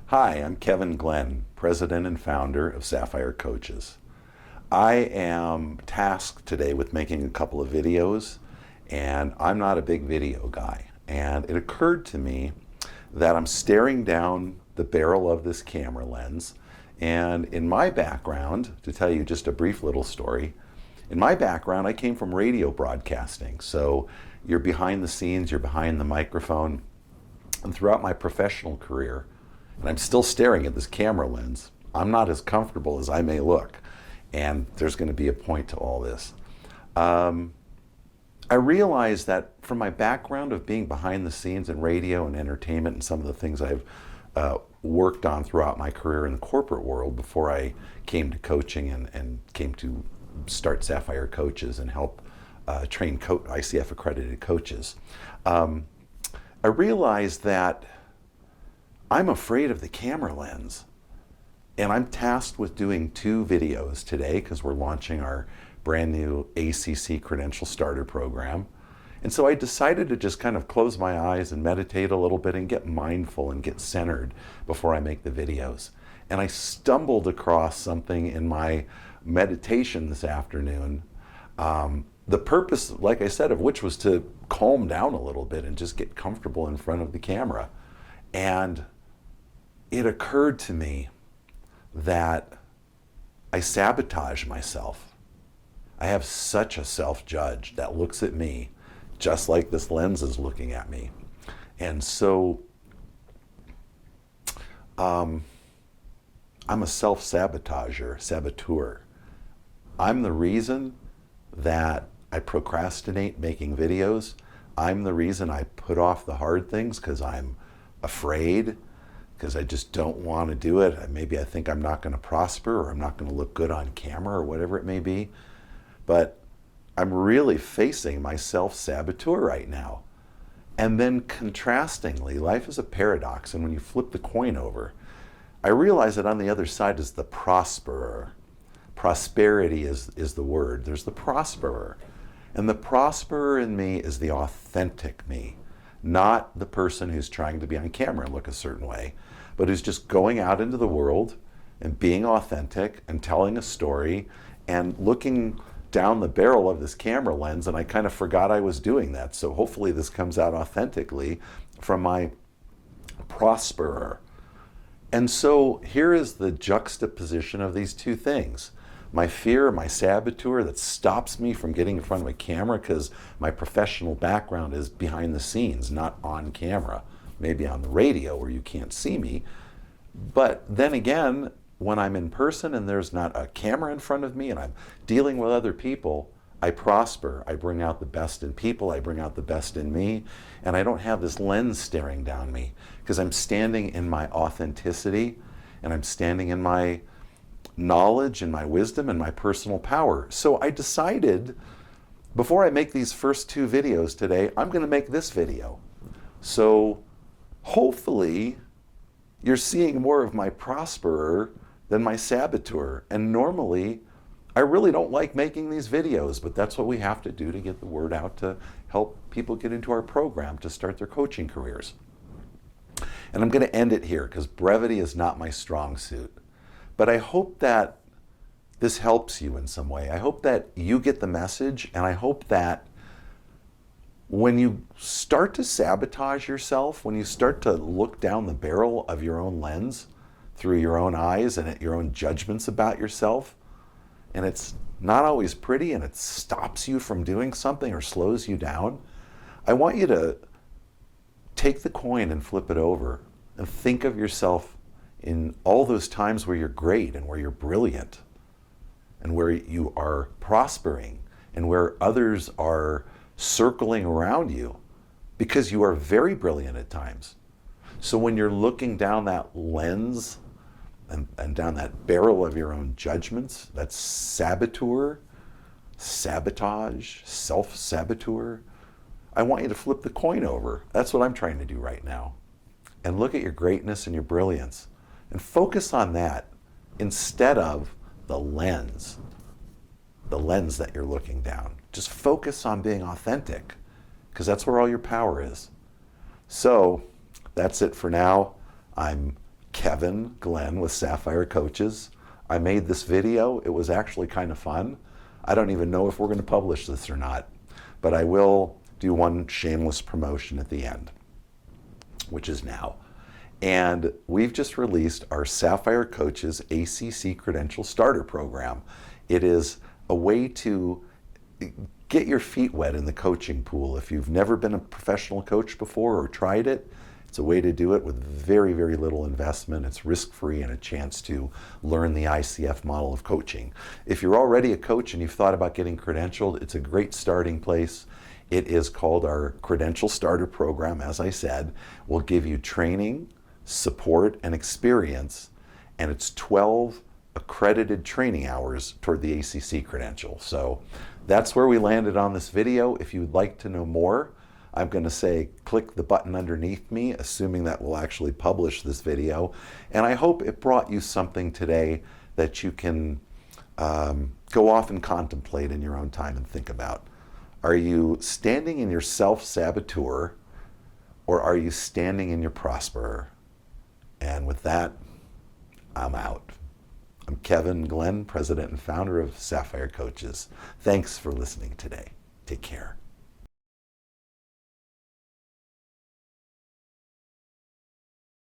Hi, I'm Kevin Glenn, president and founder of Sapphire Coaches. I am tasked today with making a couple of videos, and I'm not a big video guy. And it occurred to me that I'm staring down the barrel of this camera lens, and in my background, to tell you just a brief little story, in my background I came from radio broadcasting. So you're behind the scenes, you're behind the microphone, and throughout my professional career, and I'm still staring at this camera lens, I'm not as comfortable as I may look. And there's going to be a point to all this. I realized that from my background of being behind the scenes in radio and entertainment and some of the things I've worked on throughout my career in the corporate world before I came to coaching and came to start Sapphire Coaches and help train ICF accredited coaches, I realized that I'm afraid of the camera lens. And I'm tasked with doing 2 videos today because we're launching our brand new ACC Credential Starter Program. And so I decided to just kind of close my eyes and meditate a little bit and get mindful and get centered before I make the videos. And I stumbled across something in my meditation this afternoon. The purpose, like I said, of which was to calm down a little bit and just get comfortable in front of the camera. And it occurred to me that I sabotage myself. I have such a self-judge that looks at me just like this lens is looking at me. And so I'm a saboteur. I'm the reason that I procrastinate making videos. I'm the reason I put off the hard things because I'm afraid, because I just don't want to do it. Maybe I think I'm not going to prosper, or I'm not going to look good on camera, or whatever it may be. But I'm really facing my self-saboteur right now. And then contrastingly, life is a paradox, and when you flip the coin over, I realize that on the other side is the prosperer. Prosperity is the word. There's the prosperer. And the prosperer in me is the authentic me. Not the person who's trying to be on camera and look a certain way, but who's just going out into the world and being authentic and telling a story and looking down the barrel of this camera lens, and I kind of forgot I was doing that. So hopefully this comes out authentically from my prosperer. And so here is the juxtaposition of these 2 things. My fear, my saboteur that stops me from getting in front of a camera because my professional background is behind the scenes, not on camera. Maybe on the radio where you can't see me. But then again, when I'm in person and there's not a camera in front of me and I'm dealing with other people, I prosper. I bring out the best in people. I bring out the best in me. And I don't have this lens staring down me because I'm standing in my authenticity and I'm standing in my knowledge and my wisdom and my personal power. So I decided, before I make these first 2 videos today, I'm going to make this video. So hopefully you're seeing more of my prosperer than my saboteur. And normally I really don't like making these videos, but that's what we have to do to get the word out to help people get into our program to start their coaching careers. And I'm going to end it here because brevity is not my strong suit. But I hope that this helps you in some way. I hope that you get the message, and I hope that when you start to sabotage yourself, when you start to look down the barrel of your own lens through your own eyes and at your own judgments about yourself, and it's not always pretty and it stops you from doing something or slows you down, I want you to take the coin and flip it over and think of yourself in all those times where you're great and where you're brilliant and where you are prospering and where others are circling around you because you are very brilliant at times. So when you're looking down that lens and down that barrel of your own judgments, that saboteur, sabotage, self-saboteur, I want you to flip the coin over. That's what I'm trying to do right now. And look at your greatness and your brilliance. And focus on that instead of the lens that you're looking down. Just focus on being authentic because that's where all your power is. So that's it for now. I'm Kevin Glenn with Sapphire Coaches. I made this video. It was actually kind of fun. I don't even know if we're going to publish this or not, but I will do one shameless promotion at the end, which is now. And we've just released our Sapphire Coaches ACC Credential Starter Program. It is a way to get your feet wet in the coaching pool. If you've never been a professional coach before or tried it, it's a way to do it with very, very little investment. It's risk-free and a chance to learn the ICF model of coaching. If you're already a coach and you've thought about getting credentialed, it's a great starting place. It is called our Credential Starter Program, as I said. We'll give you training, support, and experience, and it's 12 accredited training hours toward the ACC credential. So that's where we landed on this video. If you'd like to know more, I'm going to say click the button underneath me, assuming that we'll actually publish this video. And I hope it brought you something today that you can go off and contemplate in your own time and think about. Are you standing in your self-saboteur, or are you standing in your prosperer? And with that, I'm out. I'm Kevin Glenn, president and founder of Sapphire Coaches. Thanks for listening today. Take care.